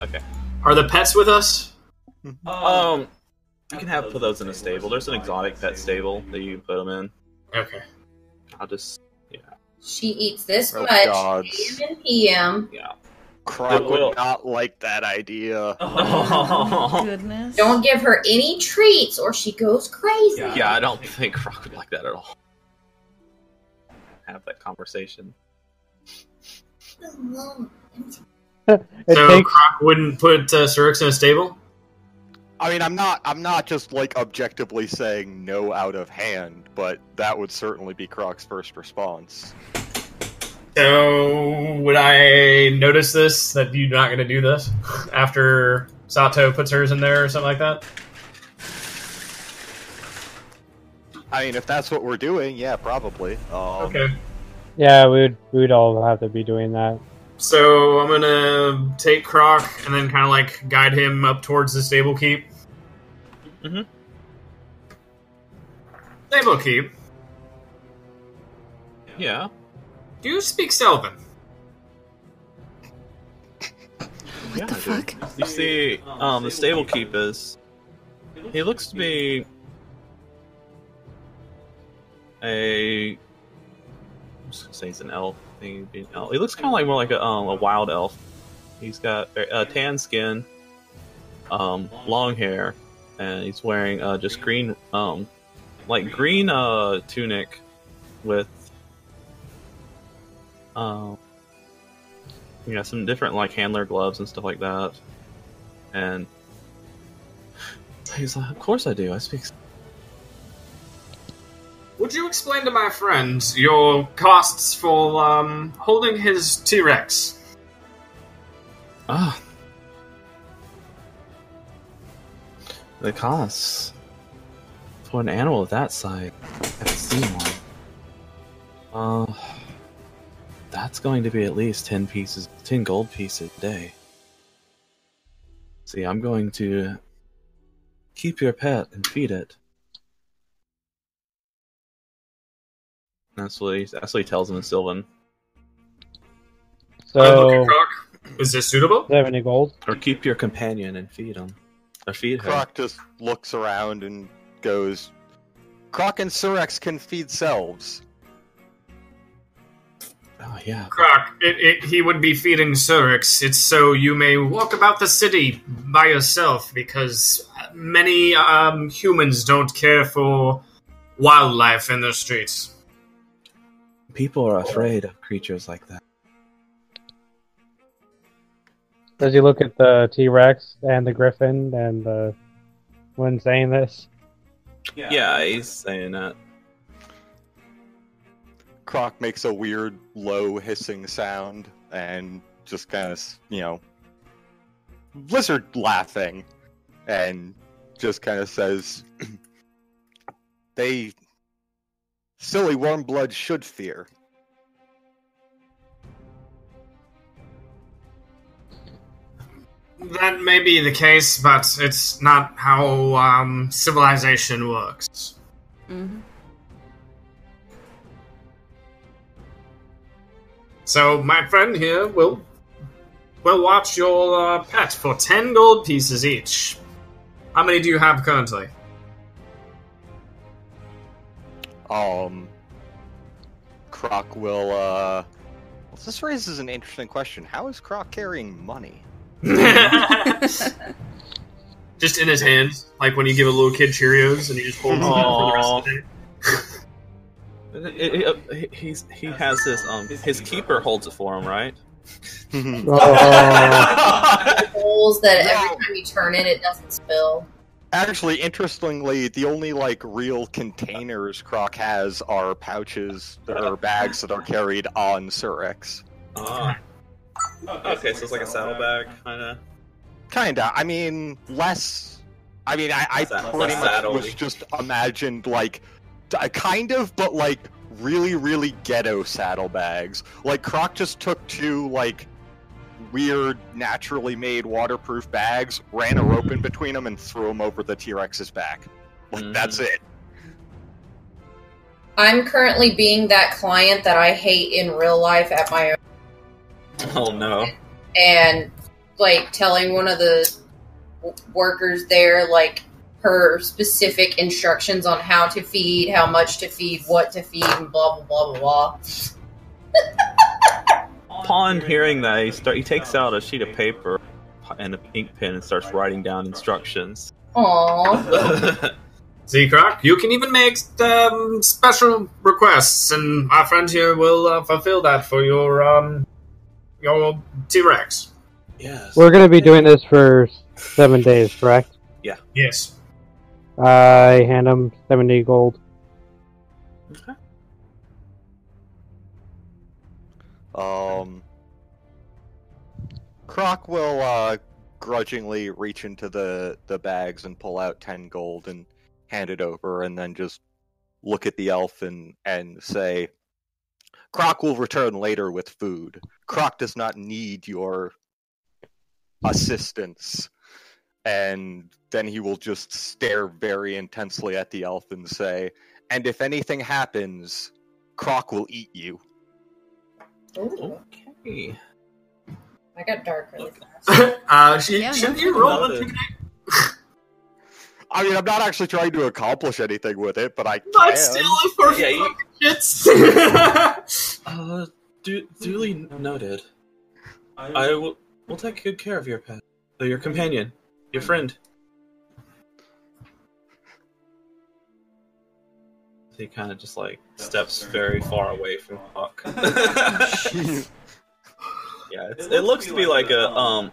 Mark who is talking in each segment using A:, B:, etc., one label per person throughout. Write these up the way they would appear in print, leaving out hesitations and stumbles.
A: Okay.
B: Are the pets with us?
A: You can put those in a stable. There's an exotic pet stable that you can put them in.
B: Okay.
A: I'll just,
C: She eats this
D: Oh,
C: much
D: gods.
C: AM and PM.
A: yeah.
D: Croc
A: Will.
D: would not like that idea.
E: Oh, goodness.
C: Don't give her any treats or she goes crazy.
A: Yeah, I don't think Croc would like that at all. Have that conversation.
B: So Croc wouldn't put Syrinx in a stable?
D: I mean, I'm not just like objectively saying no out of hand, but that would certainly be Croc's first response.
B: So, would I notice this, that you're not going to do this, after Sato puts hers in there or something like that?
D: I mean, if that's what we're doing, yeah, probably.
B: Okay.
F: Yeah, we'd all have to be doing that.
B: So, I'm going to take Croc and then kind of like guide him up towards the stable keep.
A: Mm-hmm.
B: Stable keep.
A: Yeah.
B: Do you speak Sylvan?
E: What the fuck?
A: You see, the stable keep is... He looks to be... I'm just gonna say he's an elf. He looks kind of like more like a wild elf. He's got tan skin, long hair, and he's wearing just green, green tunic with some different like handler gloves and stuff like that. And he's like, "Of course I do. I speak."
B: Would you explain to my friend your costs for holding his T-Rex?
A: The costs for an animal of that size. I haven't seen one. That's going to be at least 10 gold pieces a day. See, I'm going to keep your pet and feed it. That's what he tells him in Sylvan.
F: So,
B: Okay, Croc. Is this suitable?
F: do you have any gold?
A: Or keep your companion and feed him. Or feed her.
D: Croc just looks around and goes, Croc and Syrinx can feed selves.
A: Oh, yeah.
B: Croc, he would be feeding Syrinx. It's so you may walk about the city by yourself, because many humans don't care for wildlife in the streets.
A: People are afraid of creatures like that.
F: Does he look at the T-Rex and the Griffin and the one saying this?
A: Yeah, he's saying that.
D: Croc makes a weird, low, hissing sound and just kind of, lizard laughing, and just kind of says, they silly warm blood should fear.
B: That may be the case, but it's not how civilization works.
E: Mm-hmm.
B: So my friend here will watch your pet for 10 gold pieces each. How many do you have currently?
D: Croc will, well, this raises an interesting question. How is Croc carrying money?
B: Just in his hands, like when you give a little kid Cheerios and he just holds them for the rest of the day.
A: He has his keeper holds it for him, right?
C: Holes that every time you turn it doesn't spill.
D: Actually, interestingly, the only real containers Croc has are pouches or bags that are carried on Syrinx.
A: Okay, so it's like a saddlebag, kinda.
D: Kinda. I mean, less. I mean, I pretty much was just imagined kind of, but really, really ghetto saddlebags. Croc just took two weird, naturally made waterproof bags, ran a rope in between them, and threw them over the T-Rex's back. That's it.
C: I'm currently being that client that I hate in real life at my own.
A: Oh no.
C: And like telling one of the workers there, like, her specific instructions on how to feed, how much to feed, what to feed, and blah, blah, blah, blah, blah.
A: Upon hearing that, he takes out a sheet of paper and an ink pen and starts writing down instructions.
C: Aww.
B: Z-Croc, you can even make special requests, and our friend here will fulfill that for your T-Rex.
A: Yes.
F: We're gonna be doing this for 7 days, correct?
B: Yes.
F: I hand him 70 gold.
A: Okay.
D: Croc will grudgingly reach into the bags and pull out 10 gold and hand it over, and then just look at the elf and say, Croc will return later with food. Croc does not need your assistance. And then he will just stare very intensely at the elf and say, and if anything happens, Croc will eat you.
C: Ooh,
A: Okay.
C: I got dark really fast.
B: Shouldn't you roll
A: Noted.
B: intimidate?
D: I mean, I'm not actually trying to accomplish anything with it, but I can.
B: But still, for
A: Yeah, you-
B: fucking shits.
A: Duly noted. We'll take good care of your pet, your companion, your friend. He kind of just like steps very far away from Puck. Yeah, it looks to be like a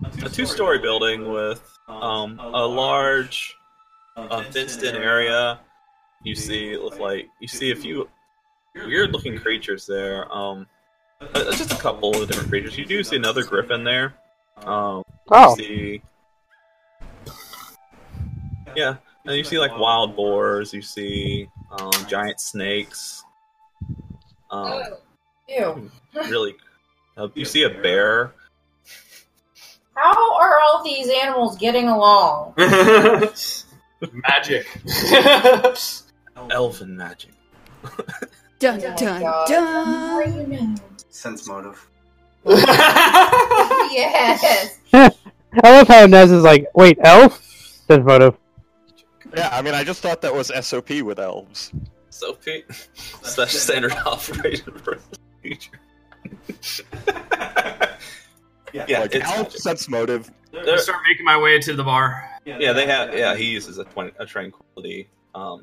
A: 2-story building with a large fenced-in area. You see a few weird-looking creatures there. Just a couple of different creatures. You do see another griffin there.
F: Oh.
A: You see, yeah, and you see like wild boars. You see giant snakes.
C: Ew.
A: Really, you see a bear.
C: How are all these animals getting along?
B: Magic.
A: Elven magic.
E: Dun
C: Oh my
E: dun
C: God. How
E: dun.
C: do you know?
G: Sense motive.
C: Yes.
F: I love how Nez is like, wait, elf? Says photo.
D: Yeah, I mean, I just thought that was SOP with elves.
A: So, Pete, that's standard operation procedure. Yeah,
D: Like,
A: it's
D: elf
A: magic.
D: sense motive.
B: I start making my way to the bar.
A: Yeah, they have. Yeah, he uses a tranquility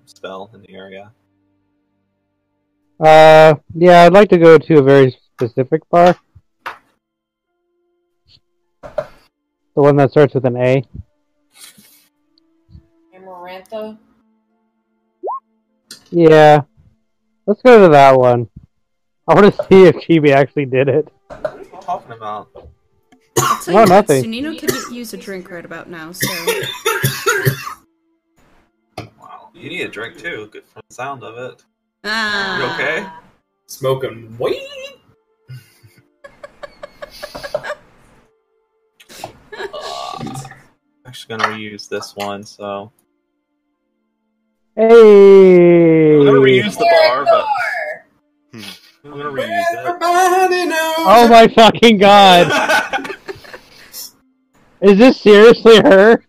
A: spell in the area.
F: Yeah, I'd like to go to a very specific bar. The one that starts with an A.
C: Amarantha?
F: Yeah. Let's go to that one. I want to see if Chibi actually did it.
A: What are you talking about?
E: I'll tell
F: Oh,
E: you what,
F: nothing.
E: Sunino can use a drink right about now, so...
A: Wow, you need a drink too. Good from the sound of it.
E: Ah.
A: You okay?
B: Smoking weed.
A: Actually, gonna reuse this one. So
F: Hey!
A: I'm gonna reuse the bar, but I'm gonna reuse it.
B: Everybody knows.
F: Oh my fucking god! Is this seriously her?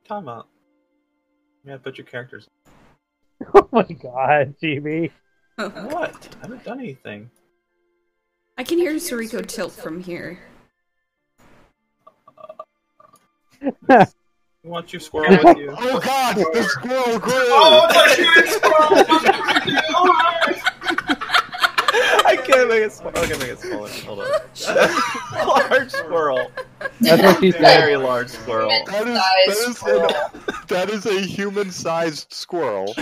A: Time out. Yeah, put your characters.
F: Oh my god, Chibi.
A: What? I haven't done anything.
E: I can hear Sariko tilt from here.
A: You want your squirrel with you?
D: Oh god, the squirrel grew!
B: Oh, it's a huge squirrel.
A: I can't make it smaller. I can make it smaller. Hold on. Large squirrel.
F: That's what she said.
A: Very large squirrel.
D: That is a human-sized squirrel.
A: So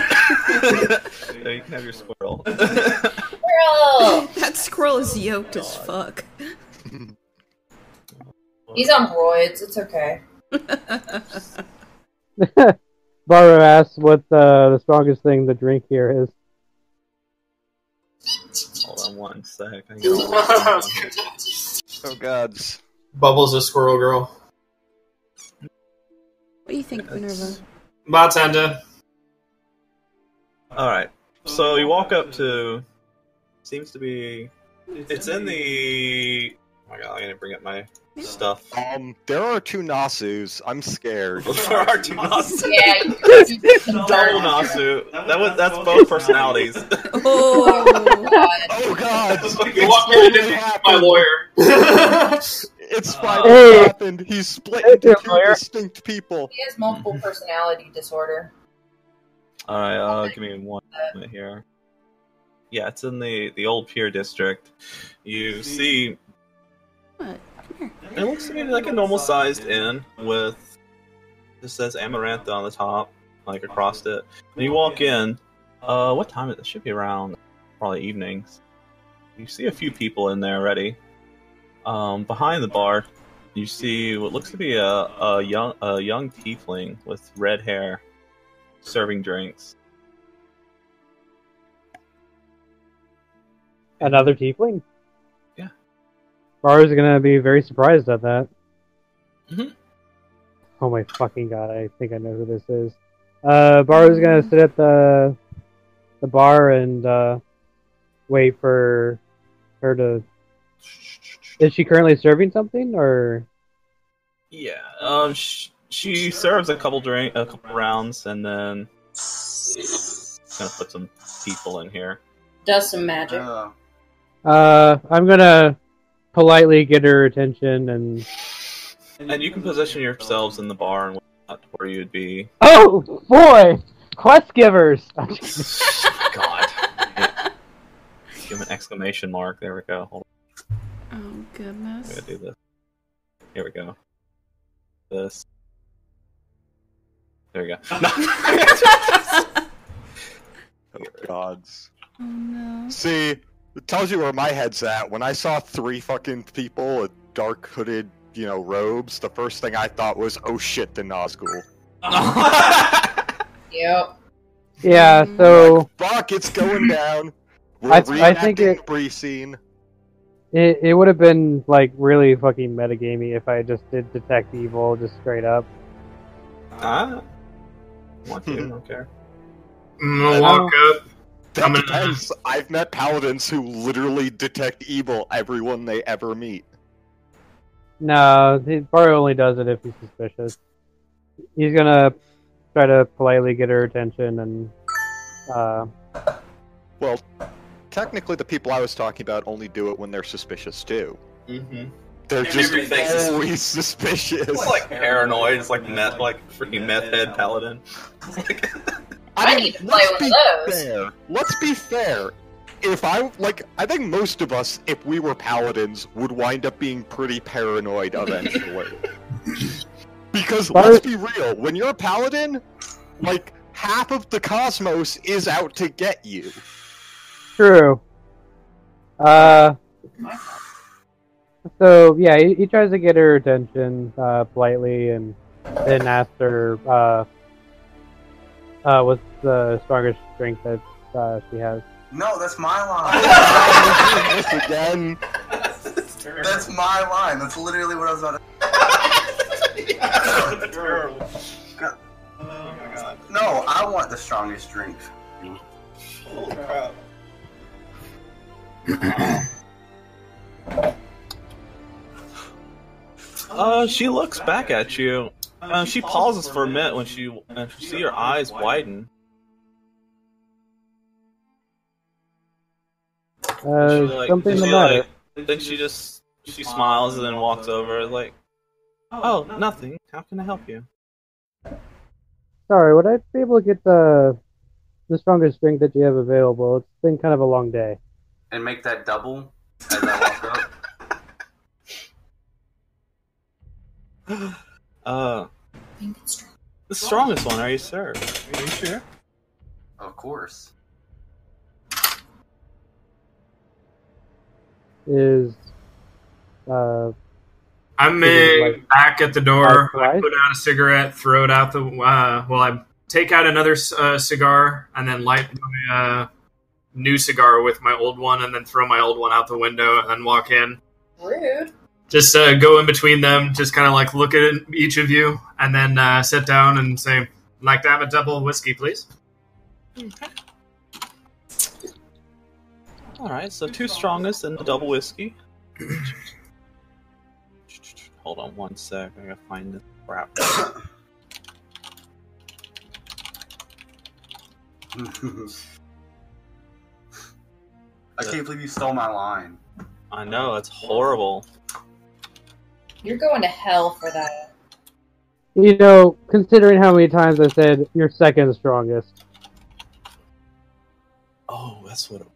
A: you can have your squirrel.
C: Squirrel!
E: That squirrel is yoked as fuck.
C: He's on roids, it's okay.
F: Barbara asks what the strongest thing to drink here is.
A: Hold on one sec. I get all this
D: Oh gods.
B: Bubbles a squirrel girl.
E: What do you think, Minerva?
B: Bartender.
A: Alright. So you walk up to. Seems to be. It's in the Oh my god, I didn't bring up my stuff.
D: There are 2 Nasus. I'm scared.
A: There are 2 Nasu.
C: Yeah,
A: Double Nasu. That's both personalities.
E: Oh.
D: Oh god!
B: You want me to defend my lawyer?
D: It's finally
F: Hey.
D: happened. He's split into 2 distinct people.
C: He has multiple personality disorder.
A: Alright, give me 1 minute here. Yeah, it's in the old Pier district. You see,
E: What? Come here.
A: it looks to be like a normal-sized inn with, this says Amarantha on the top, like across it. When you walk in, what time is it? It should be around probably evenings. You see a few people in there already. Behind the bar, you see what looks to be a young tiefling with red hair serving drinks.
F: Another tiefling?
A: Yeah.
F: Baru's gonna be very surprised at that.
A: Mhm.
F: Oh my fucking god, I think I know who this is. Baru's gonna sit at the bar and wait for her to... Is she currently serving something, or...?
A: Yeah, she serves a couple rounds, and then gonna put some people in here.
C: Does some magic.
F: I'm gonna politely get her attention and...
A: And you can position yourselves in the bar and where you'd be.
F: Oh, boy! Quest givers!
A: God. Give an exclamation mark. There we go. Hold
E: Oh
A: on. I'm
E: goodness.
A: gonna do this. Here we go. This. There we go.
D: Oh gods.
E: Oh no.
D: See, it tells you where my head's at. When I saw 3 fucking people with dark hooded, robes, the first thing I thought was, oh shit, the Nazgul.
C: Yep.
F: Yeah, so...
D: Fuck, it's going down. We're
F: I
D: reenacting
F: think
D: the Bree scene.
F: It would have been, like, really fucking metagamey if I just did Detect Evil, just straight up.
A: Want to? I don't care.
B: I'm gonna walk up.
D: That depends. I've met paladins who literally detect evil everyone they ever meet.
F: No, Baru only does it if he's suspicious. He's gonna try to politely get her attention and,
D: Well, technically the people I was talking about only do it when they're suspicious too.
A: Mm-hmm.
D: They're just
A: Everything's
D: always suspicious.
A: It's like paranoid. It's like freaking meth head paladin.
C: I need to play one of those.
D: Fair. Let's be fair. If I think most of us, if we were paladins, would wind up being pretty paranoid eventually. Because let's be real, when you're a paladin, like half of the cosmos is out to get you.
F: True. So, yeah, he tries to get her attention, politely, and then asks her, what's the strongest drink that, she has.
G: No, that's my line.
D: This again.
G: That's my line. That's literally what I was about to...
A: Terrible.
G: No, I want the strongest drink.
A: Holy crap. She looks back at you. She pauses for a minute when she see your eyes widen.
F: Something the matter.
A: Then she smiles and then walks over like, oh, nothing. How can I help you?
F: Sorry, would I be able to get the strongest drink that you have available? It's been kind of a long day.
G: And make that double as I walk up.
A: The strongest one, are you sure? Are you sure?
G: Of course.
F: I'm
B: back at the door. I
F: Likewise?
B: put out a cigarette, throw it out the. I take out another cigar and then light my new cigar with my old one, and then throw my old one out the window and then walk in.
C: Rude.
B: Just go in between them, just kind of like look at each of you, and then sit down and say, "I'd like to have a double whiskey, please."
A: Alright, so 2 strongest and a double whiskey. Hold on one sec. I gotta find this crap.
G: I can't believe you stole my line.
A: I know, it's horrible.
C: You're going to hell for that.
F: You know, considering how many times I said you're second strongest.
A: Oh, that's what it was.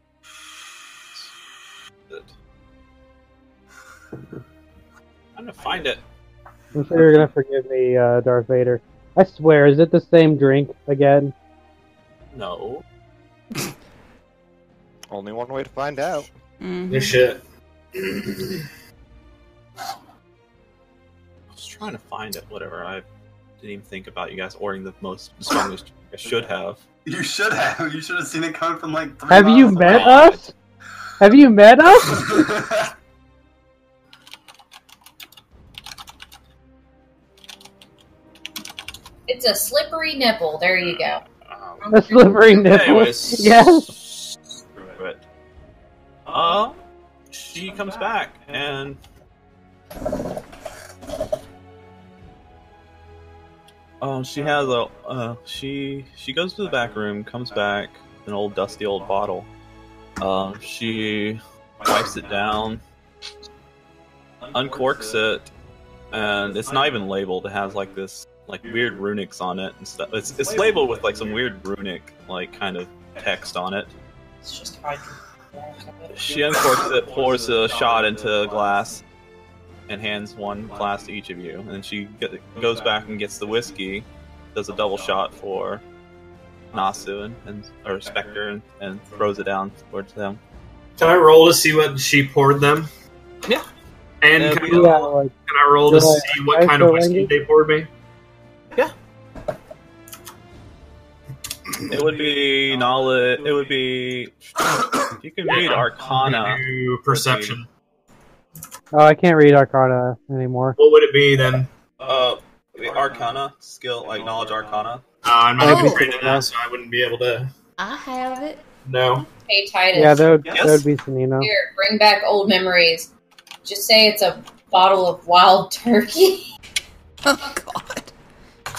A: I'm gonna find it.
F: I'm sure you're gonna forgive me, Darth Vader. I swear, is it the same drink again?
A: No.
D: Only one way to find out.
B: This shit.
A: I was trying to find it. Whatever. I didn't even think about you guys ordering the strongest drink. I should have.
G: You should have. You should have seen it coming from like 3
F: Have you
G: miles
F: met
G: away.
F: us? Have you met us?
C: It's a slippery nipple. There you go.
F: A slippery nipple.
A: Anyways.
F: Yes.
A: Screw it. She comes back and she has a she goes to the back room, comes back, an old dusty old bottle. She wipes it down, uncorks it, and it's not even labeled. It has like this like weird runics on it and stuff. It's labeled with like some weird runic like kind of text on it.
C: It's just hard.
A: She uncorks it, pours a shot into a glass, and hands one glass to each of you. And then she goes back and gets the whiskey, does a double shot for Nasu or Spectre, and throws it down towards them.
B: Can I roll to see what she poured them?
A: Yeah.
B: And
A: Yeah,
B: can,
A: we-
F: Yeah, like,
B: I roll to
F: Yeah,
B: see what kind of whiskey they poured me?
A: It would be knowledge. It would be. You can read Arcana.
B: Do perception.
F: oh, I can't read Arcana anymore.
B: What would it be then?
A: Arcana skill, like knowledge Arcana.
B: I'm not
F: Oh.
B: even trained in that, so I wouldn't be able to.
E: I have it.
B: No.
C: Hey, Titus.
F: Yeah, that
A: Yes.
F: would be Sanino.
C: Here, bring back old memories. Just say it's a bottle of wild turkey.
E: Oh god.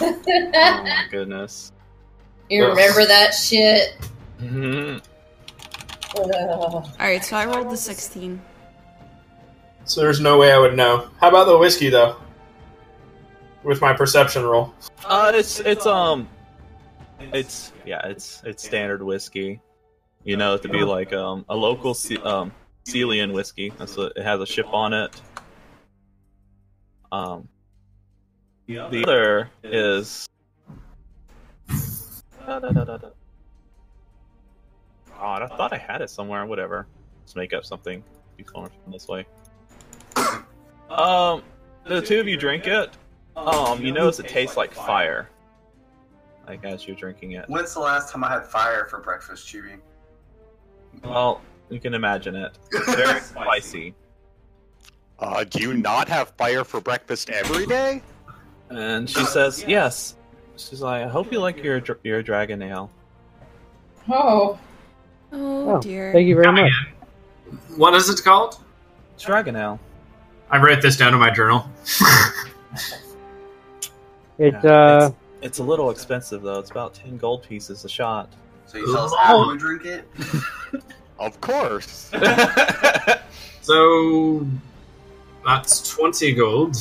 A: Oh my goodness.
C: You remember that shit?
A: Mhm.
C: Ugh.
E: Alright, so I rolled the 16.
B: So there's no way I would know. How about the whiskey though? With my perception roll.
A: It's standard whiskey. You know, to be like a local Celian whiskey. That's what, it has a ship on it. The other is. God, I thought I had it somewhere. Whatever. Let's make up something. Keep going from this way. The two of you drink it. You notice it tastes like fire. Like as you're drinking it.
G: When's the last time I had fire for breakfast, Chewy?
A: Well, you can imagine it. It's very spicy.
D: Do you not have fire for breakfast every day?
A: And she says, yes. She's like, I hope you like your dragon ale.
C: Oh.
E: Oh, dear.
F: Thank you very much.
B: What is it called?
A: Dragon ale.
B: I write this down in my journal.
A: It's a little expensive though. It's about 10 gold pieces a shot.
G: So you tell us how we drink it?
D: Of course.
B: So that's 20 gold.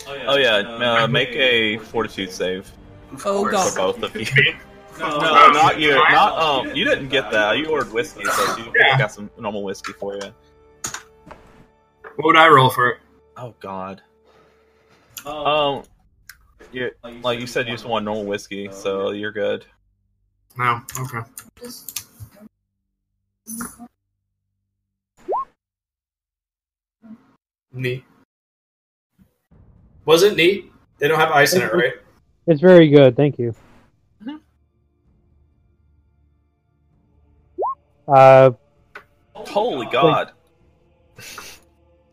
A: Oh yeah, make a fortitude save
G: Of
E: Oh,
G: course.
E: God.
A: for both of you. No, not you. Not you didn't get that. You ordered whiskey, so you got some normal whiskey for you.
B: What would I roll for it?
A: Oh God. You like you said, you just want normal whiskey, so you're good.
B: No. Okay. Neat. Was it neat? They don't have ice in it, right?
F: It's very good, thank you.
A: Holy God!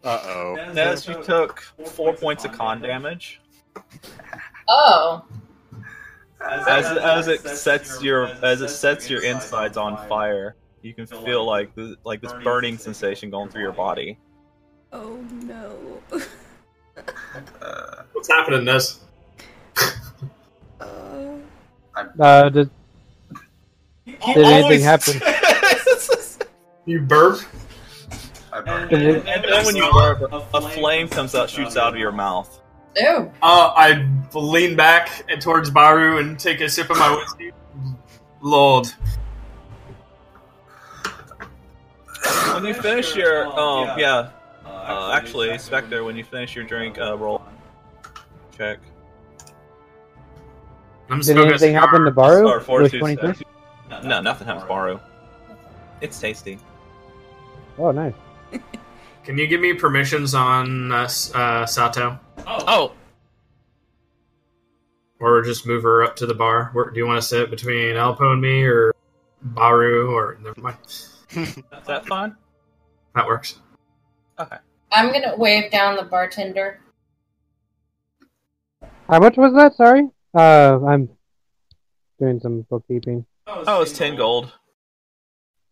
D: Uh-oh.
A: Nez, you took 4 points of con damage
C: Oh.
A: as it sets your insides on fire. You can feel this burning sensation going through your body.
E: Oh no.
B: What's happening, Nez?
F: Did anything happen?
B: You burp?
A: And then when you burp, a flame comes out, shoots out of your mouth.
C: Ew.
B: I lean back and towards Baru and take a sip of my whiskey. Lord.
A: When you finish your, actually, Spectre, when you finish your drink, roll. Check.
F: Did anything happen to Baru?
A: Or
F: With
A: fortitude
F: 23?
A: save. No, nothing happens to Baru. It's tasty.
F: Oh, nice.
B: Can you give me permissions on Sato?
A: Oh!
B: Or just move her up to the bar? Do you want to sit between Alpo and me, or Baru, or... Never mind.
A: Is that fine?
B: That works.
A: Okay.
C: I'm gonna wave down the bartender.
F: How much was that? Sorry? I'm doing some bookkeeping.
A: Oh, it's 10 gold.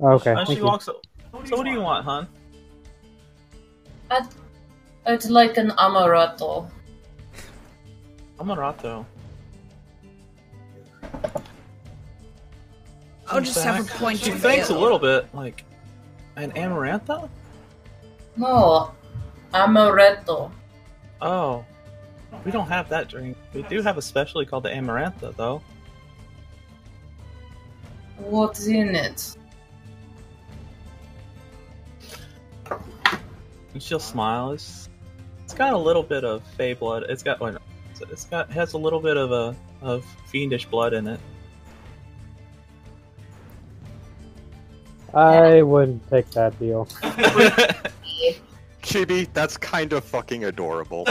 F: Okay,
A: And
F: thank
A: she
F: you.
A: walks up. So what do you want, hon?
C: I'd like an amaretto.
A: Amaretto.
E: I'll just have a point
A: She
E: of
A: thinks a
E: view.
A: little bit, like, an amaranth?
C: No, amaretto.
A: Oh. We don't have that drink. We do have a specialty called the Amarantha, though.
C: What's in it?
A: And she'll smile. It's got a little bit of fey blood. It has a little bit of fiendish blood in it.
F: I wouldn't take that deal.
D: Chibi, that's kind of fucking adorable.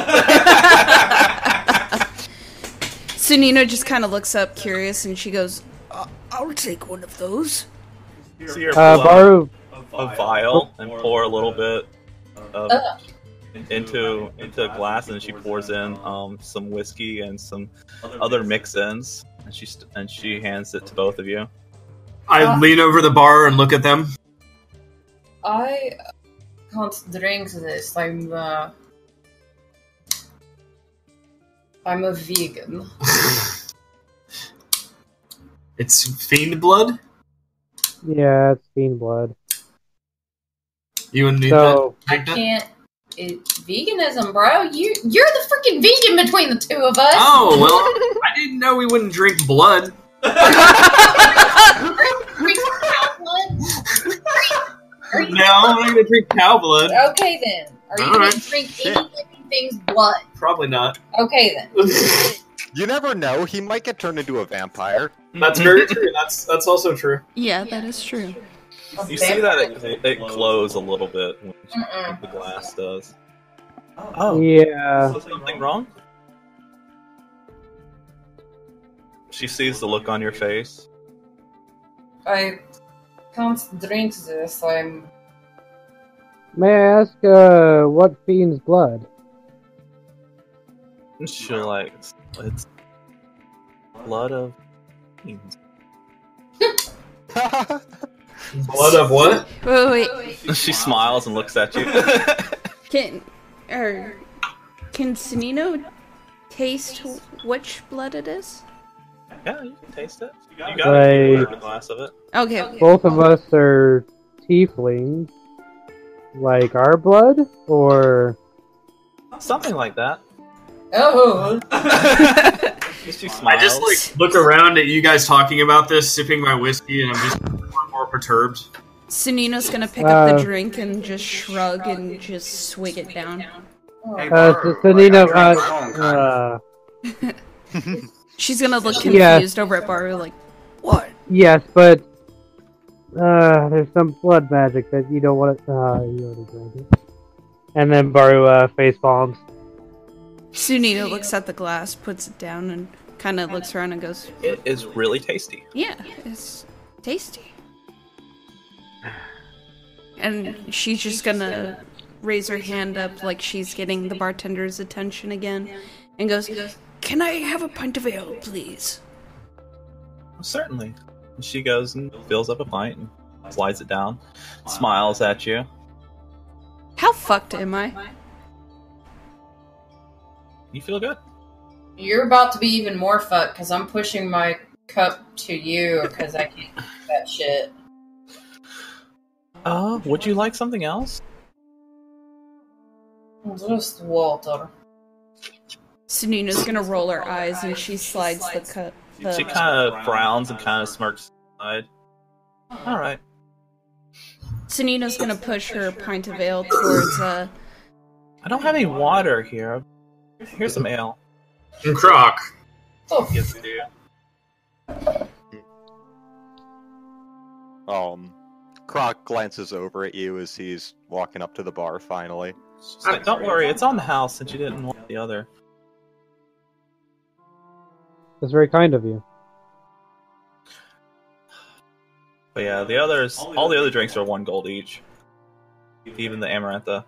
E: Sunino just kind of looks up curious and she goes, I'll take one of those.
A: So you're pull
F: Baru.
A: a vial and pour a little bit of into a glass, and she pours in some whiskey and some other mix-ins, and she hands it to both of you.
B: I lean over the bar and look at them.
C: I can't drink this. I'm a vegan.
B: It's fiend blood?
F: Yeah, it's fiend blood.
B: You wouldn't need
F: So,
B: that?
C: Can't. It's veganism, bro. You're the freaking vegan between the two of us.
B: Oh, well, I didn't know we wouldn't drink blood.
C: Drink cow blood?
B: No, I'm not gonna drink cow blood.
C: Okay then. Are you
B: All
C: gonna
B: right.
C: drink any living thing's blood?
B: Probably not.
C: Okay then.
D: You never know, he might get turned into a vampire.
B: That's very true. That's also true.
E: Yeah, that is true.
A: You see that it glows a little bit when the glass does. Oh,
F: yeah.
A: is something wrong? She sees the look on your face.
C: I can't drink this. I'm.
F: May I ask, what fiend's blood?
A: And she'll like, it's blood of fiends.
B: Blood of what?
E: Wait.
A: She smiles and looks at you.
E: Can Sunino taste which blood it is?
A: Yeah, you can taste it. You got a glass of it.
E: Okay.
F: Both of us are tieflings. Like our blood? Or...
A: Something like that.
C: Oh.
A: She smiles.
B: I just like look around at you guys talking about this, sipping my whiskey, and I'm just more perturbed.
E: Sunino's gonna pick up the drink and just shrug and just swig it down.
F: Sunino,
E: She's gonna look confused over at Baru like, what?
F: Yes, but there's some blood magic that you don't want to. You already drank it. And then Baru face palms.
E: Sunino looks at the glass, puts it down, and kind of looks around and goes,
A: It is really tasty.
E: yeah, it's tasty. And she's just gonna raise her hand up like she's getting the bartender's attention again, and goes, can I have a pint of ale, please?
A: Certainly. And she goes and fills up a pint and slides it down, smiles at you.
E: How fucked am I?
A: You feel good?
C: You're about to be even more fucked because I'm pushing my cup to you because I can't do that shit.
A: Would you like something else?
C: Just water.
E: Sunina's gonna roll her eyes and she slides the cup.
A: She kind of frowns and kind of smirks aside. Alright.
E: Sunina's gonna push her pint of ale towards,
A: I don't have any water here. Here's some ale.
B: And Croc.
C: Oh,
A: Yes, we do.
D: Croc glances over at you as he's walking up to the bar finally.
A: She's like, don't worry, it's on the house since you didn't want the other.
F: That's very kind of you.
A: But yeah, the others, all the other drinks are 1 gold each. Even the Amarantha.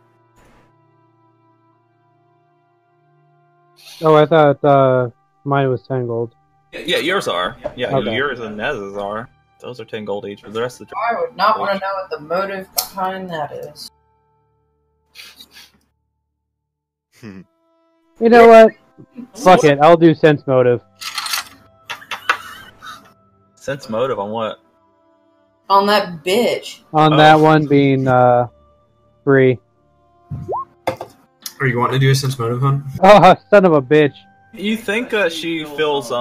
F: Oh, I thought mine was 10 gold.
A: Yeah, yours are. Yeah,
F: Okay.
A: yours and Nez's are. Those are 10 gold each, but the rest of the
C: I would not want to know what the motive behind that is.
F: You know what? Fuck it, I'll do sense motive.
A: sense motive on what?
C: On that bitch.
F: On
A: Oh.
F: that one being free.
B: Are you wanting to do a sense motive hunt?
F: Oh, son of a bitch.
A: You think she feels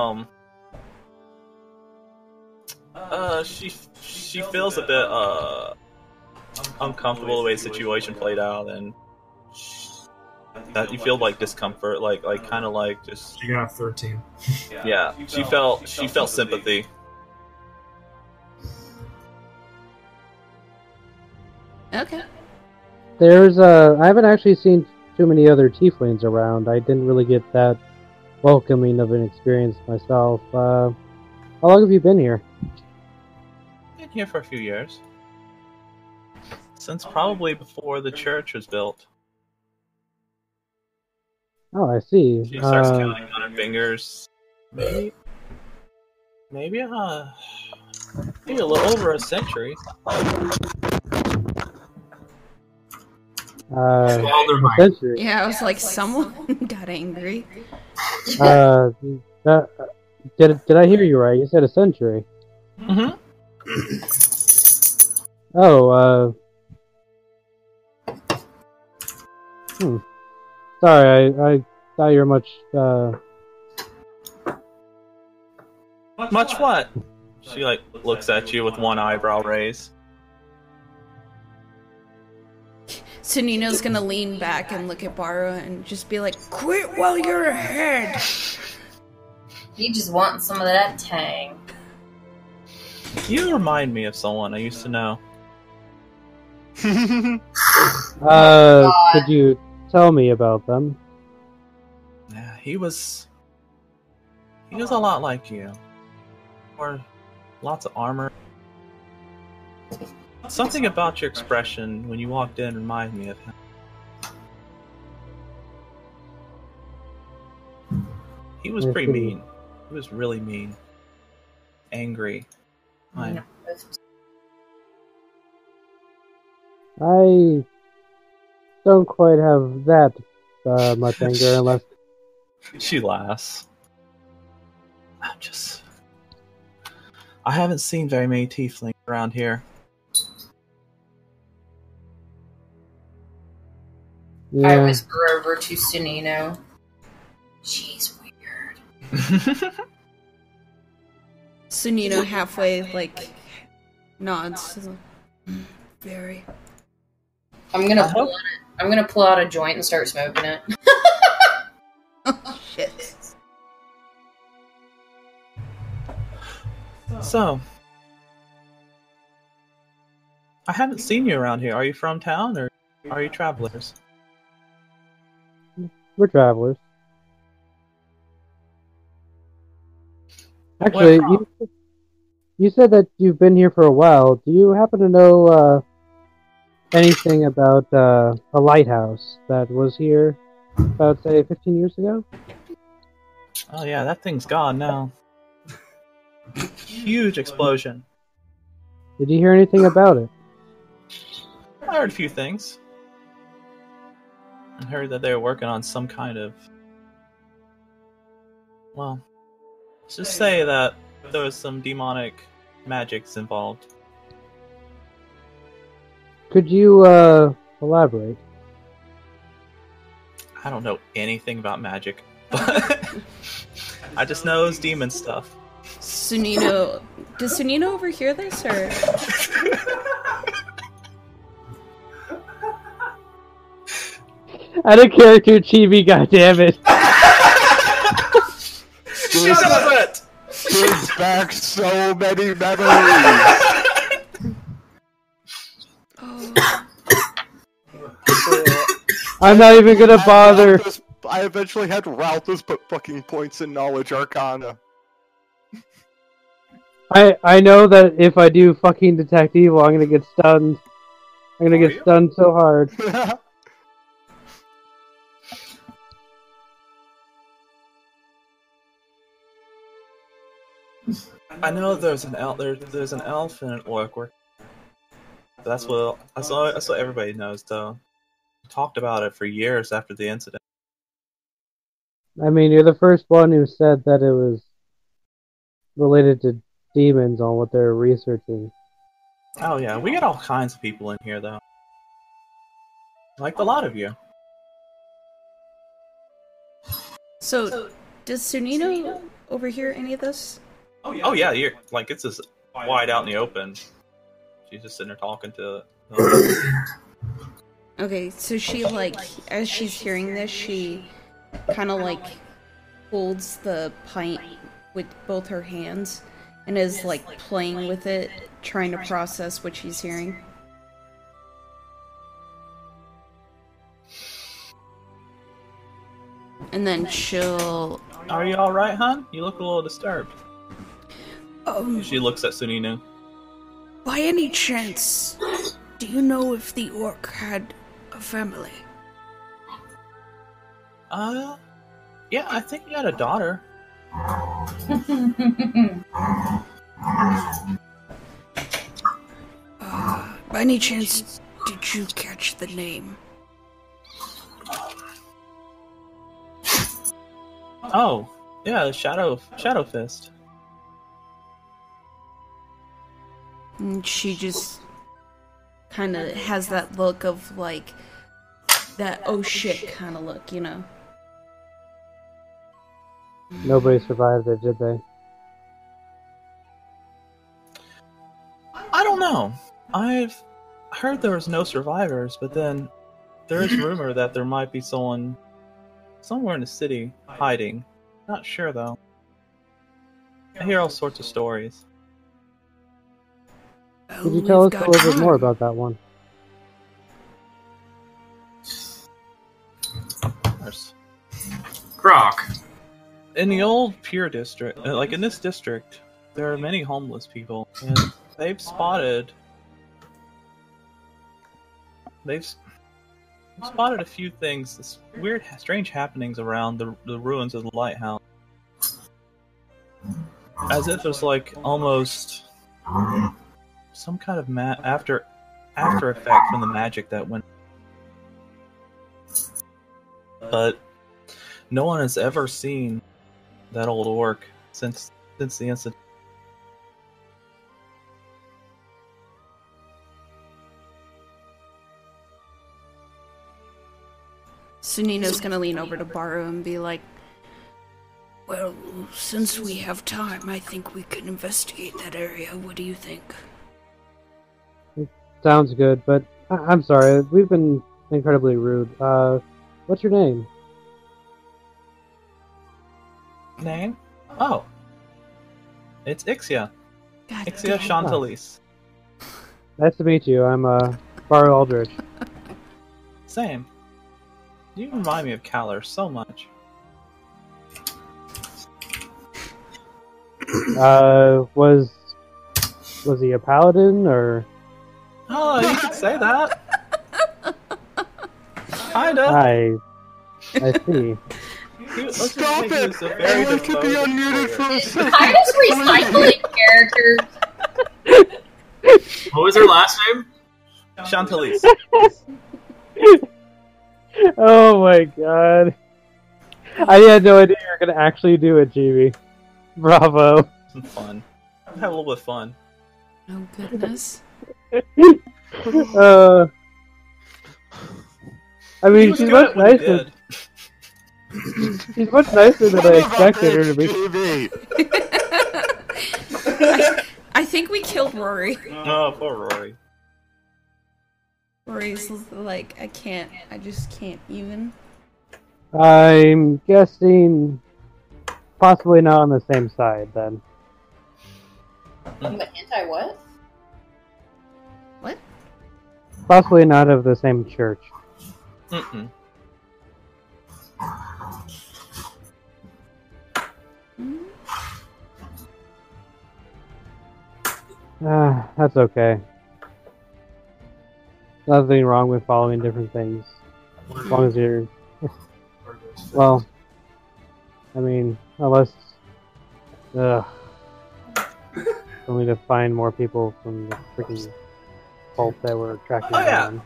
A: she feels a bit uncomfortable the way the situation played out, and that you feel like discomfort, like kind of like just
B: You got 13.
A: yeah. She felt sympathy.
E: Okay.
F: There's I haven't actually seen too many other tieflings around. I didn't really get that welcoming of an experience myself. How long have you been here?
A: Been here for a few years, since probably before the church was built.
F: Oh, I see.
A: She starts counting on her fingers. Maybe a little over a century.
B: Well, they're mine.
F: Century.
E: Yeah, I was like, someone got angry.
F: Did I hear you right? You said a century.
A: Mm-hmm.
F: Oh, Sorry, I thought you were much,
A: Much what? She looks at you with one eyebrow raised.
E: Sunino's gonna lean back and look at Baro and just be like, quit while you're ahead!
C: You just want some of that tang.
A: You remind me of someone I used to know.
F: could you tell me about them?
A: Yeah, he was a lot like you. Or lots of armor. Something about your expression when you walked in reminded me of him. He was pretty mean. He was really mean. Angry.
F: I don't quite have that much anger unless...
A: She laughs. I haven't seen very many tieflings around here.
C: I
F: Yeah.
C: whisper over to Sunino. She's weird.
E: Sunino halfway, nods. Very.
C: I'm gonna pull out a joint and start smoking it.
E: Oh, shit.
A: So, I haven't seen you around here. Are you from town or are you travelers?
F: We're travelers. Actually, you said that you've been here for a while. Do you happen to know anything about a lighthouse that was here about, say, 15 years ago?
A: Oh yeah, that thing's gone now. Huge explosion.
F: Did you hear anything about it?
A: I heard a few things. I heard that they were working on some kind of Well, let's just say that there was some demonic magics involved.
F: Could you elaborate?
A: I don't know anything about magic, but I just know it's demon stuff.
E: Sunino, does Sunino overhear this, or?
F: Out of character, Chibi, goddammit.
A: Shut
D: Brings back so many memories.
F: I'm not even gonna bother.
D: I eventually had Ralphus put fucking points in Knowledge Arcana.
F: I know that if I do fucking Detect Evil, I'm gonna get stunned. I'm gonna get stunned so hard.
A: I know there's an elf. There's an elf and an orc. That's what everybody knows, though. We talked about it for years after the incident.
F: I mean, you're the first one who said that it was related to demons on what they're researching.
A: Oh yeah, we get all kinds of people in here, though. Like a lot of you.
E: So, does Sunino overhear any of this?
A: Oh yeah, you're like it's just wide out in the open. She's just sitting there talking to.
E: Okay, so she as she's hearing this, she kind of holds the pint with both her hands and is playing with it, trying to process what she's hearing. And then she'll...
A: Are you alright, hon? You look a little disturbed. She looks at Sunino.
E: By any chance, do you know if the orc had a family?
A: Yeah, I think he had a daughter.
E: By any chance, did you catch the name?
A: Oh, yeah, Shadow Fist.
E: And she just kind of has that look of that oh shit kind of look, you know?
F: Nobody survived it, did they?
A: I don't know. I've heard there was no survivors, but then there is rumor that there might be someone somewhere in the city hiding. Not sure though. I hear all sorts of stories.
F: Could you tell us a little bit more about that one?
B: Croc.
A: In the old Pure district, in this district, there are many homeless people, and they've spotted a few things, this weird, strange happenings around the ruins of the lighthouse. As if it's almost some kind of after effect from the magic that went. But no one has ever seen that old orc since the incident.
E: Sunino's gonna lean over to Baru and be like, well, since we have time, I think we can investigate that area. What do you think?
F: Sounds good, but I'm sorry, we've been incredibly rude. What's your name?
A: Name? Oh. It's Ixia.
E: God
A: Ixia
E: damn.
A: Chantalis.
F: Nice to meet you. I'm Baru Aldrich.
A: Same. You remind me of Kaller so much.
F: Was he a paladin or?
A: Oh, you could say that. Kinda.
F: I see.
D: Stop it! Everyone could be unmuted for a second.
C: I'm just recycling characters.
B: What was her last name?
A: Chantalis.
F: Oh my god. I had no idea you were gonna actually do it, GB. Bravo.
A: Some fun. I had a little bit of fun.
E: Oh goodness.
F: I mean, she's much nicer. She's much nicer than I expected her to be.
E: I think we killed Rory.
A: Oh, poor Rory.
E: Rory's like, I just can't even.
F: I'm guessing possibly not on the same side then.
C: Anti what?
E: What?
F: Possibly not of the same church.
A: Mm-mm.
F: That's okay. Nothing wrong with following different things. As long as you're... Well, I mean, unless... only to find more people from the freaking cult that were tracking down.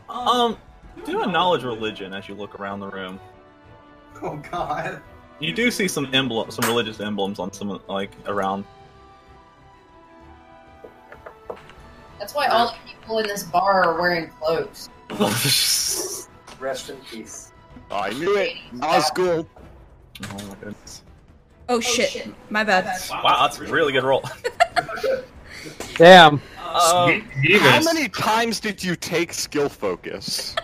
A: Do a knowledge religion as you look around the room.
G: Oh god.
A: You do see some religious emblems on some, like, around.
C: That's why all the people in this bar are wearing cloaks.
G: Rest in peace.
D: I knew it. Nazgul.
A: Oh my goodness.
E: Oh shit, my bad.
A: Wow, that's a really good roll.
F: Damn.
D: How many times did you take skill focus?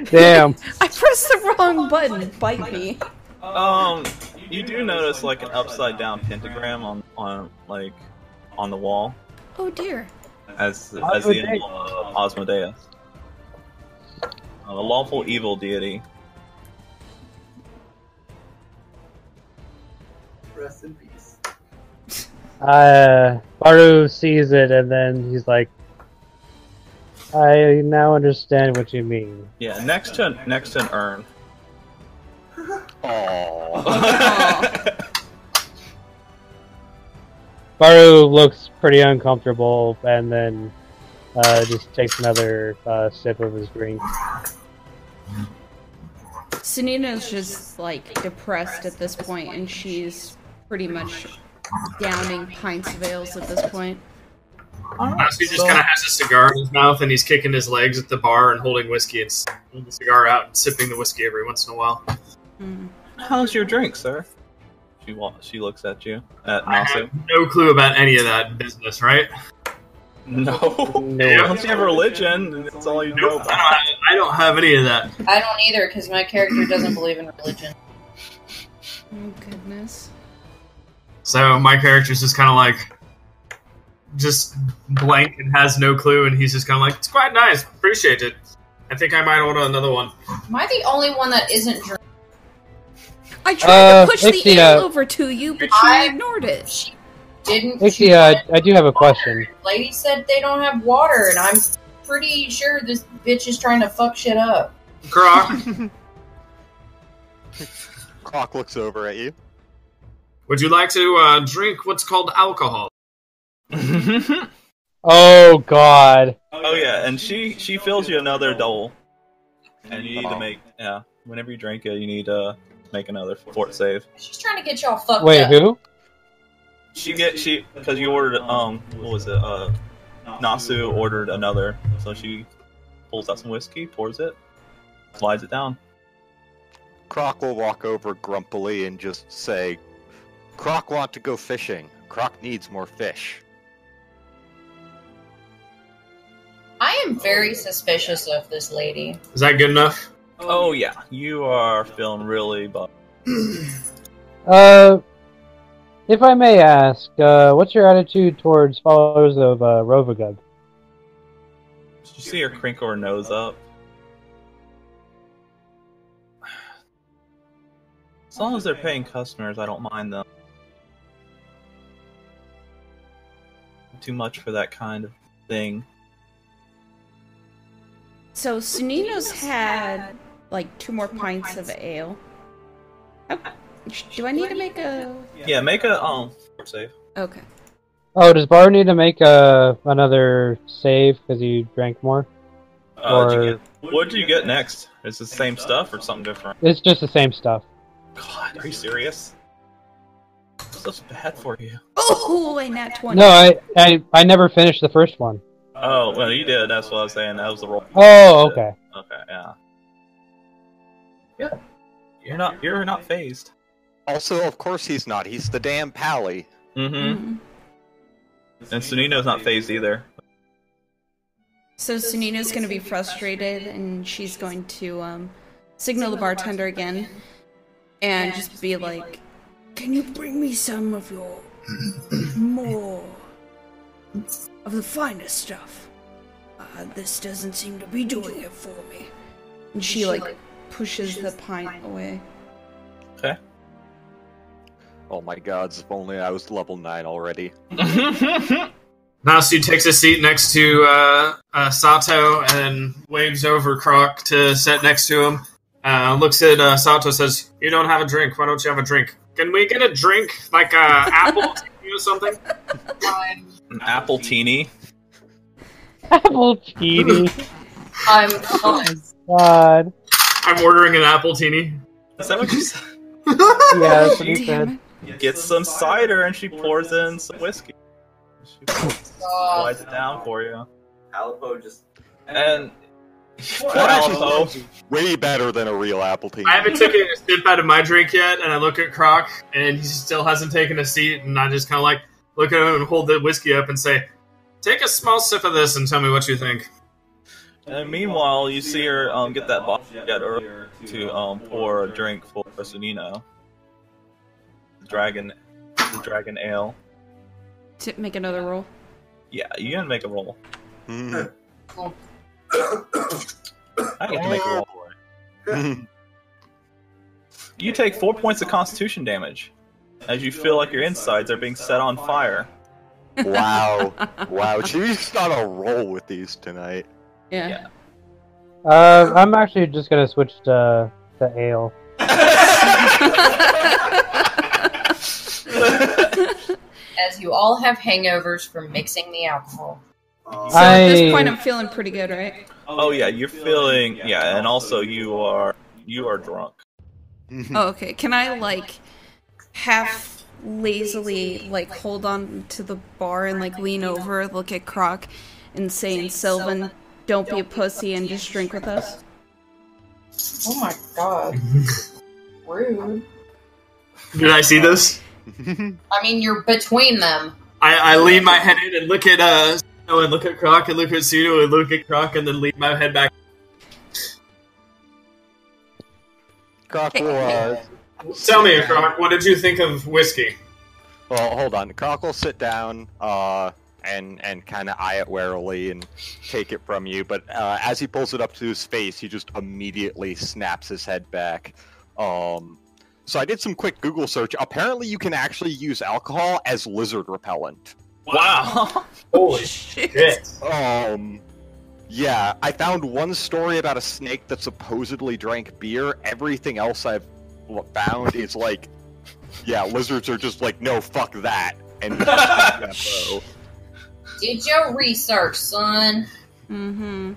F: Damn.
E: I pressed the wrong button. Bite me.
A: You do notice like an upside down pentagram on the wall
E: Oh dear.
A: as the emblem of Osmodeus, a lawful evil deity.
G: Rest in peace.
F: Baru sees it and then he's like, I now understand what you mean.
A: Yeah, next to an urn.
D: Aww.
F: Baru looks pretty uncomfortable and then just takes another sip of his drink.
E: Sunina's just like depressed at this point, and she's pretty much downing pints of ales at this point.
B: Honestly, he just kind of has a cigar in his mouth, and he's kicking his legs at the bar and holding whiskey and holding the cigar out and sipping the whiskey every once in a while.
A: How's your drink, sir? She looks at you. At
B: I
A: Nasu.
B: have no clue about any of that business, right?
A: No.
F: No.
A: Once you have religion, and it's all you know about.
B: I don't have any of that.
C: I don't either, because my character doesn't believe in religion.
E: Oh goodness.
B: So my character's just kind of like, just blank and has no clue, and he's just kind of like, it's quite nice, appreciate it. I think I might order another one.
C: Am I the only one that isn't drinking?
E: I tried to push the
F: Ixia,
E: ale over to you, but you ignored it.
C: She didn't.
F: Ixia, I do have a question.
C: Lady said they don't have water, and I'm pretty sure this bitch is trying to fuck shit up.
B: Croc,
D: Croc looks over at you.
B: would you like to drink what's called alcohol?
F: Oh god.
A: Oh yeah, and she fills you another dole, and you need to make whenever you drink it, you need to make another fort save.
C: She's trying to get y'all fucked
F: Wait,
C: up.
F: who?
A: Because you ordered what was it? Nasu ordered another, so she pulls out some whiskey, pours it, slides it down.
D: Croc will walk over grumpily and just say, Croc want to go fishing. Croc needs more fish.
C: I am very suspicious of this lady.
B: Is that good enough?
A: Oh yeah, you are feeling really bummed.
F: If I may ask, what's your attitude towards followers of Rovagug?
A: Did you see her crinkle her nose up? As long as they're paying customers, I don't mind them. Too much for that kind of thing.
E: So Sunino's had like 2 more pints of ale. Do I need to make a?
A: Yeah, make a fort save.
E: Okay.
F: Oh, does Baru need to make another save because you drank more?
A: Did you get What did you get next? Is it the same stuff or something different?
F: It's just the same stuff.
A: God, are you serious? Stuff's bad for you.
E: Oh, a nat 20.
F: No, I never finished the first one.
A: Oh, well, you did. That's what I was saying. That was the roll.
F: Oh, okay.
A: Okay, yeah. Yeah. You're not phased.
D: Also, of course he's not. He's the damn Pally.
A: Mm-hmm. And Sunino's not phased either.
E: So Sunino's going to be frustrated, and she's going to signal the bartender again, and just be like, "Can you bring me some of your more of the finest stuff? This doesn't seem to be doing it for me." And she like pushes the pint away.
A: Okay.
D: Oh my god, if only I was level 9 already.
B: Nasu takes a seat next to Sato and waves over Croc to sit next to him. Looks at Sato, says, "You don't have a drink. Why don't you have a drink? Can we get a drink, like apple or something?"
A: An apple teeny.
F: Apple teeny.
C: I'm
F: God.
B: I'm ordering an apple teeny.
A: Is that what you said?
F: Yeah, that's what he said.
A: Get some cider, and she pours in some whiskey. She slides it down for you.
G: Aleppo just...
A: And...
D: That actually sounds way better than a real apple tea.
B: I haven't taken a sip out of my drink yet, and I look at Croc, and he still hasn't taken a seat, and I just kind of like look at him and hold the whiskey up and say, "Take a small sip of this and tell me what you think."
A: And meanwhile, you see her get that bottle earlier to pour a drink for Sunino. The dragon ale.
E: To make another roll.
A: Yeah, you can make a roll.
D: Mhm.
A: I get to make a roll. You take 4 points of Constitution damage as you feel like your insides are being set on fire.
D: Wow. Wow, she's on a roll with these tonight.
E: Yeah.
F: I'm actually just gonna switch to ale.
C: As you all have hangovers from mixing the alcohol.
E: So at this point, I'm feeling pretty good, right?
A: Oh yeah, you're feeling and also you are drunk.
E: Oh, okay. Can I like half lazily like hold on to the bar and like lean over, look at Croc, and say in Sylvan, "Don't be a pussy and just drink with us"?
C: Oh my god. Rude.
B: Did I see this?
C: I mean, you're between them.
B: I lean my head in and look at and look at Croc and look at Sudo and look at Croc and then lean my head back.
D: Croc will,
B: Tell me, Croc, what did you think of whiskey?
D: well, hold on. Croc will sit down, and kind of eye it warily and take it from you, but as he pulls it up to his face, he just immediately snaps his head back. So I did some quick Google search. Apparently you can actually use alcohol as lizard repellent.
A: Wow.
B: Holy shit.
D: Yeah, I found one story about a snake that supposedly drank beer. Everything else I've found is like, yeah, lizards are just like, no, fuck that. And
C: Did your research, son.
E: Mm-hmm.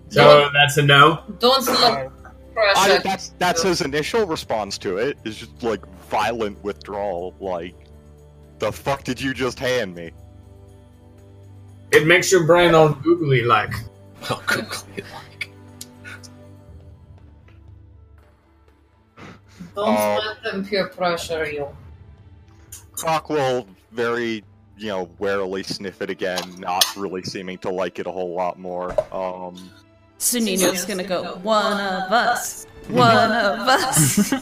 B: So that's a no?
C: Don't look pressure.
D: that's his initial response to it, is just like violent withdrawal, like, the fuck did you just hand me?
B: It makes your brain all googly-like.
A: Oh, googly-like.
C: Don't let them peer pressure you.
D: Croc will very, warily sniff it again, not really seeming to like it a whole lot more.
E: Sunino's gonna go, "One of us. One of us."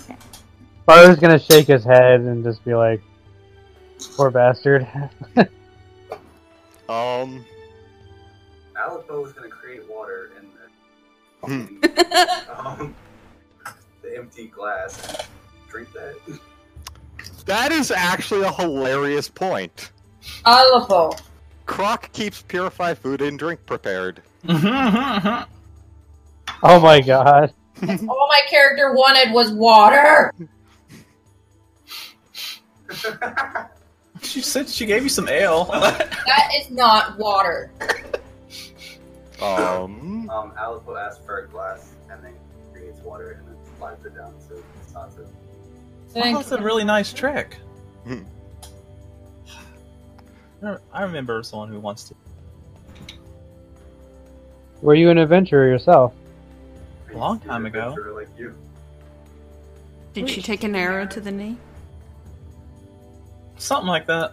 F: Baru's gonna shake his head and just be like, "Poor bastard."
G: Aleppo is gonna create water in the empty glass and drink that.
D: That is actually a hilarious point.
C: Aleppo.
D: Croc keeps purified food and drink prepared.
F: Oh my god.
C: All my character wanted was water.
A: She said she gave you some ale.
C: That is not water.
G: Alipo asks for a glass, and then creates water, and then slides it down to Satsu.
A: Oh, that's a really nice trick. I remember someone who wants to.
F: Were you an adventurer yourself?
A: A long time ago.
G: Adventurer like you.
E: Did she take an arrow to the knee?
A: Something like that.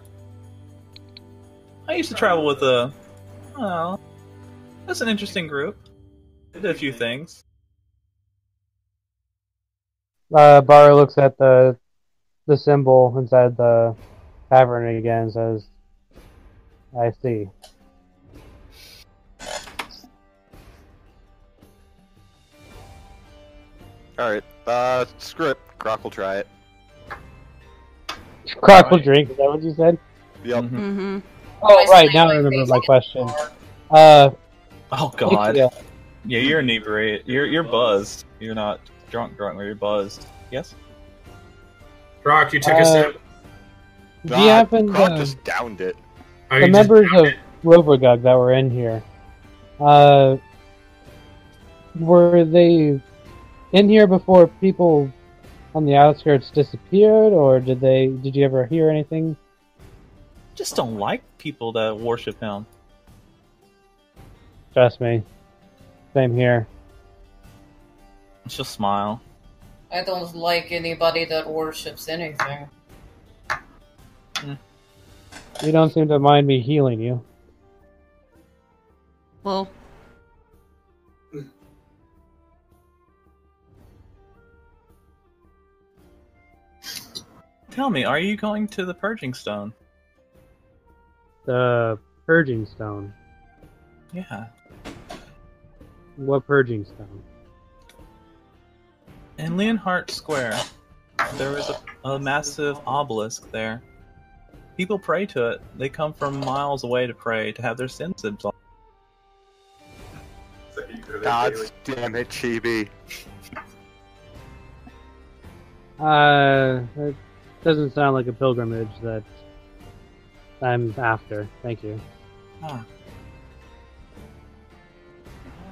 A: I used to travel with a. Oh, that's an interesting group. Did a few things.
F: Baru looks at the symbol inside the tavern again and says, I see.
D: Alright, screw it. Croc will try it.
F: Croc will drink, is that what you said?
D: Yep.
E: Mm-hmm.
F: Oh, right, now I remember my question.
A: Oh god.
F: Yeah.
A: Yeah, you're inebriated. You're buzzed. You're not drunk, or you're buzzed. Yes?
B: Croc, you took a sip.
F: Do you happen
D: Croc
F: to...
D: just downed it.
B: Oh,
F: The
B: you just
F: members
B: downed
F: of
B: it.
F: Rovergug that were in here, were they in here before people on the outskirts disappeared, or did you ever hear anything?
A: Just don't like people that worship him.
F: Trust me. Same here.
A: She'll smile.
C: I don't like anybody that worships anything.
F: You don't seem to mind me healing you.
E: Well,
A: Tell me, are you going to the Purging Stone?
F: The Purging Stone.
A: Yeah.
F: What Purging Stone?
A: In Leonhardt Square, there was a massive obelisk there. People pray to it. They come from miles away to pray, to have their sins absolved.
G: So you go there
D: God
G: daily.
D: damn it, Chibi.
F: That doesn't sound like a pilgrimage that I'm after. Thank you.
A: Ah.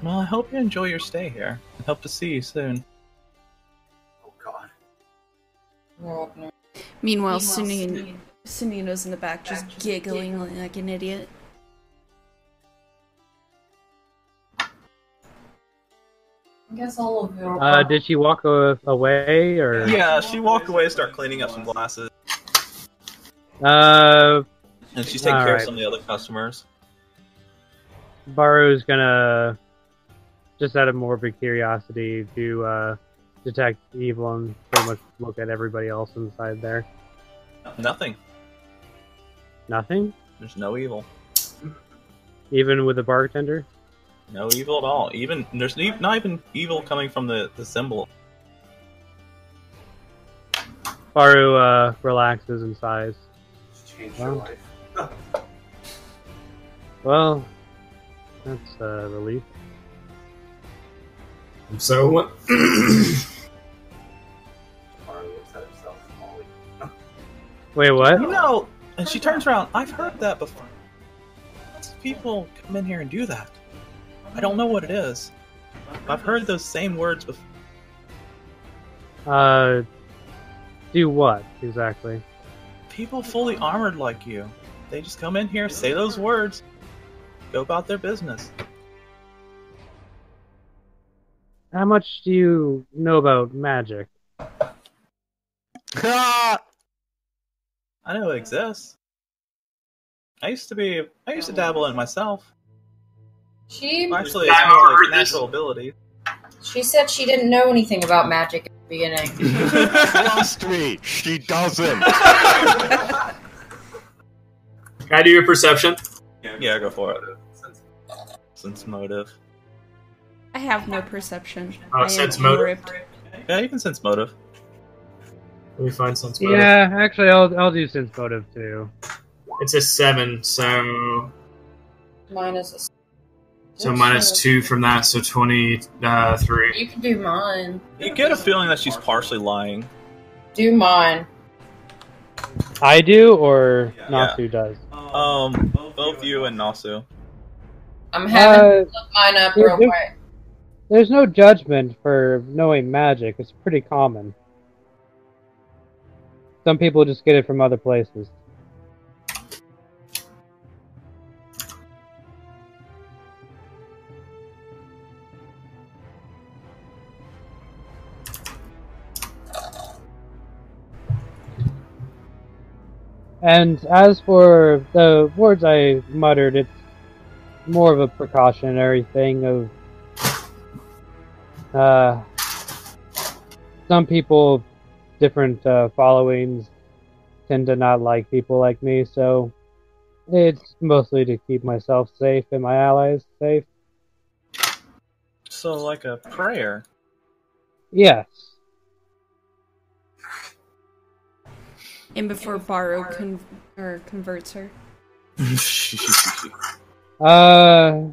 A: Well, I hope you enjoy your stay here. I hope to see you soon.
G: Oh god.
C: Oh, no.
E: meanwhile, Sunino's in the back just giggling like an idiot.
C: I guess all of you are.
F: Did she walk away, or?
A: Yeah, she walked away to start cleaning up some glasses.
F: Uh,
A: And she's taking care of
F: Alright.
A: some of the other customers.
F: Baru's gonna, just out of morbid curiosity, to detect evil and pretty much look at everybody else inside there.
A: Nothing.
F: Nothing?
A: There's no evil.
F: Even with the bartender?
A: No evil at all. Even there's not even evil coming from the symbol.
F: Baru relaxes and sighs.
G: It's changed your life.
F: Well, that's a relief.
B: So,
G: Mario looks at himself. Molly.
F: Wait, what?
A: You know, and she turns around. I've heard that before. Lots of people come in here and do that. I don't know what it is. I've heard those same words before.
F: Do what, exactly?
A: People fully armored like you. They just come in here, say those words, go about their business.
F: How much do you know about magic?
A: I know it exists. I used to dabble in it myself. Actually, it's more like natural ability.
C: She said she didn't know anything about magic at the beginning.
D: Trust me, she doesn't.
B: can I do your perception?
A: Yeah, go for it. Sense motive.
E: I have no perception.
B: Oh,
E: I am
B: sense motive?
E: gripped.
A: Yeah, you can sense motive.
B: Let me find sense motive.
F: Yeah, actually, I'll do sense motive too.
B: It's a 7, so
C: Minus
B: minus 2 from that, so 23.
C: You can do mine.
A: You get a feeling that she's partially lying.
C: Do mine.
F: I do, or
A: Yeah.
F: Natsu does?
A: Both you and Nasu.
C: I'm having to look mine up real quick.
F: There's no judgment for knowing magic. It's pretty common. Some people just get it from other places. And as for the words I muttered, it's more of a precautionary thing of some people, different followings, tend to not like people like me, so it's mostly to keep myself safe and my allies safe.
A: So, like a prayer?
F: Yes.
E: And before Baru converts her.
F: The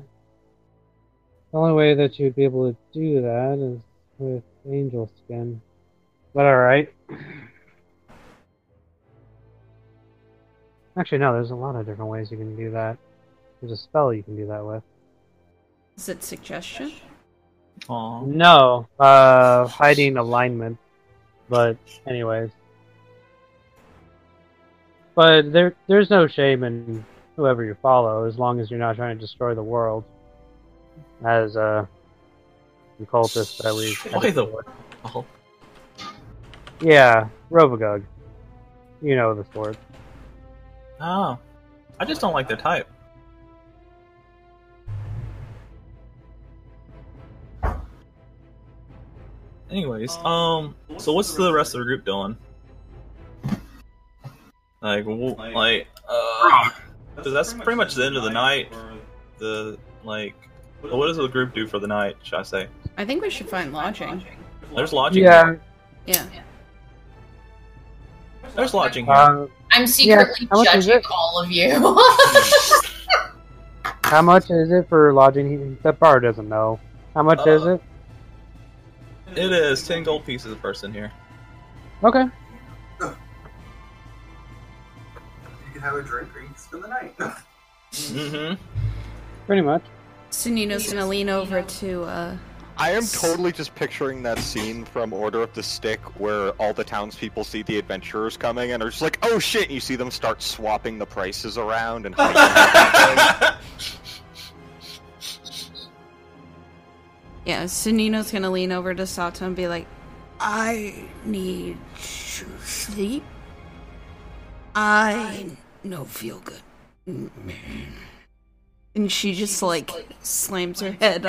F: only way that you'd be able to do that is with angel skin. But alright. Actually, no, there's a lot of different ways you can do that. There's a spell you can do that with.
E: Is it suggestion?
A: Aww.
F: No, hiding alignment. But, anyways. But there's no shame in whoever you follow, as long as you're not trying to destroy the world. As, the cultists that we...
A: Destroy the world?
F: Yeah, Rovagug. You know the sort.
A: Oh. I just don't like their type. Anyways, so what's the rest of the group doing? Because that's pretty much the end of the night. What does the group do for the night, should I say?
E: I think we should find lodging.
A: There's lodging
F: here.
E: Yeah.
A: There's lodging here.
C: I'm secretly judging all of you.
F: How much is it for lodging? That bar doesn't know. How much is it?
A: It is 10 gold pieces a person here.
F: Okay.
G: You can have a drink or you can spend the night.
A: Mm-hmm.
F: Pretty much.
E: Sunino's gonna lean over to,
D: I am totally just picturing that scene from Order of the Stick where all the townspeople see the adventurers coming and are just like, oh shit, and you see them start swapping the prices around and
E: Yeah, Sunino's gonna lean over to Sato and be like, I need to sleep. I no feel good. And she just slams her head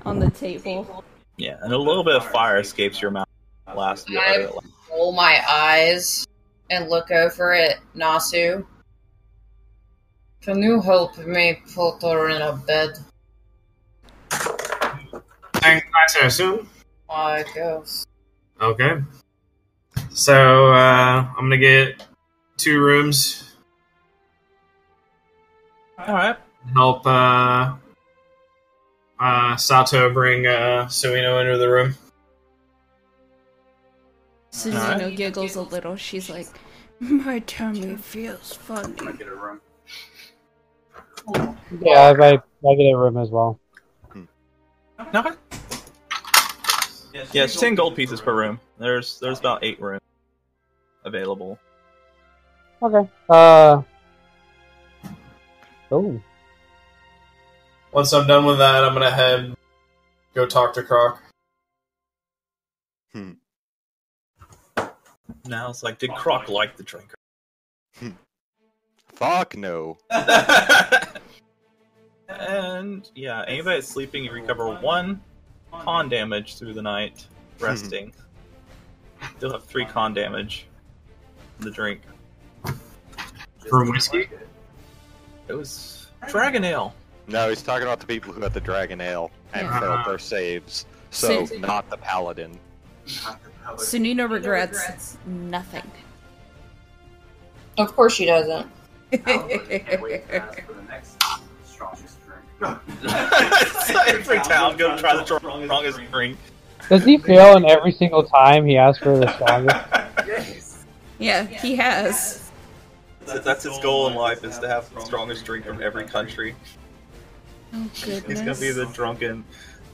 E: on the table.
A: Yeah, and a little bit of fire escapes your mouth.
C: I roll my eyes and look over at Nasu. Can you help me put her in a bed?
B: I assume?
C: I guess.
B: Okay. So, I'm gonna get 2 rooms.
A: Alright.
B: Help, Sato bring, Suino into the room.
E: Sunino giggles a little. She's like, my tummy feels funny.
G: I'm gonna get a room.
F: Yeah, I get a room as well.
A: Okay. Yeah, it's 10 gold pieces per room. There's about 8 rooms available.
F: Okay. Oh.
B: Once I'm done with that, I'm gonna go talk to Croc.
A: Now it's like, did Croc like the drinker?
D: Fuck no.
A: And yeah, anybody that's sleeping, you recover 1 con damage through the night resting. You'll have 3 con damage from the drink.
B: For whiskey?
A: It was Dragon Ale.
D: No, he's talking about the people who had the Dragon Ale and failed their saves. So, not the Paladin.
E: Sunino regrets nothing.
C: Of course she doesn't.
G: Wait fast for the next strongest drink.
A: Every town, go try the strongest drink.
F: Does he fail in every single time he asks for the strongest?
G: Yes.
E: Yeah, he has.
A: That's his goal in life, is to have the strongest drink from every country.
E: Oh goodness.
A: He's gonna be the drunken,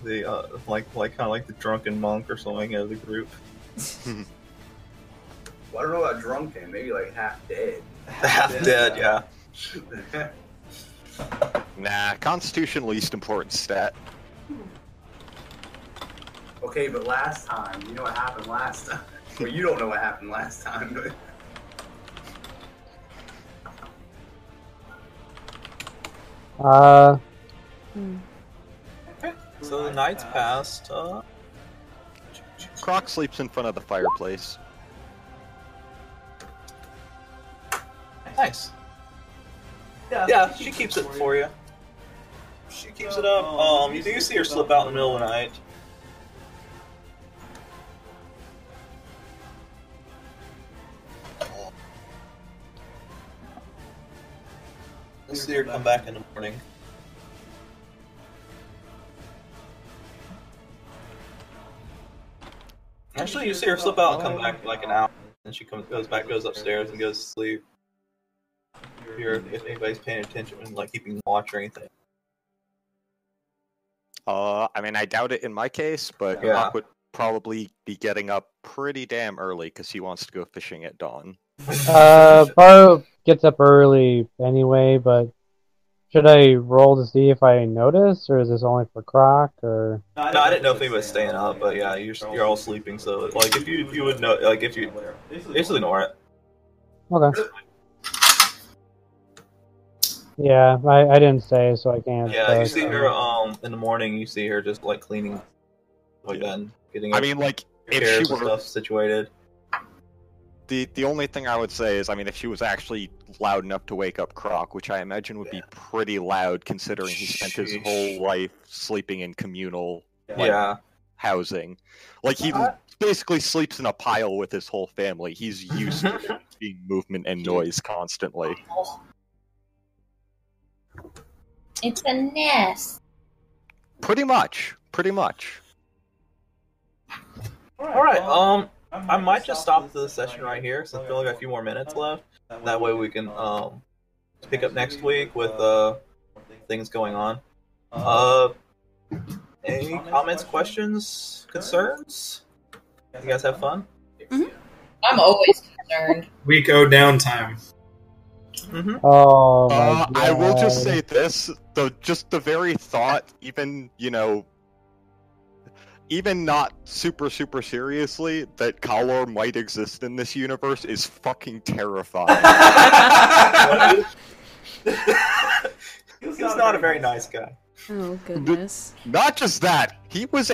A: like kind of like the drunken monk or something of the group.
G: Well, I don't know about drunken. Maybe like half dead.
A: Half dead, yeah.
D: Nah, Constitution least important stat.
G: Okay, but last time, you know what happened last time. Well, you don't know what happened last time, but.
A: Okay, so the night's passed.
D: Croc sleeps in front of the fireplace.
A: Nice. Yeah, she keeps it for you. She keeps it up. You do see her slip out in the middle of the night. You see her come back in the morning. Actually, you see her slip out and come back for like an hour, and she goes upstairs and goes to sleep. If anybody's paying attention and like keeping watch or anything.
D: I mean, I doubt it in my case, but
A: Yeah.
D: Croc would probably be getting up pretty damn early because he wants to go fishing at dawn.
F: Baro gets up early anyway, but should I roll to see if I notice, or is this only for Croc, or?
A: No, I didn't know if he was staying up, but yeah, you're all sleeping. So like, if you would know, like if you just ignore it.
F: Okay. Yeah, I didn't say, so I can't.
A: Yeah, you see her in the morning. You see her just like cleaning, like then getting.
D: I mean, like if
A: chairs
D: she
A: and
D: were
A: stuff situated.
D: the only thing I would say is, I mean, if she was actually loud enough to wake up Croc, which I imagine would be pretty loud considering he spent his whole life sleeping in communal
A: Yeah.
D: housing. Like he basically sleeps in a pile with his whole family. He's used to being movement and noise constantly.
C: It's a nest.
D: Pretty much.
A: All right. I might just stop the session right here since we only got a few more minutes left. That way we can pick up next week with things going on. Any comments, questions, concerns? You guys have fun?
C: I'm always concerned.
B: We go downtime.
A: Mm-hmm.
F: Oh my God.
D: I will just say this: the very thought, even even not super seriously, that Kalor might exist in this universe is fucking terrifying.
A: He's not a very nice guy.
E: Oh goodness.
D: Not just that, he was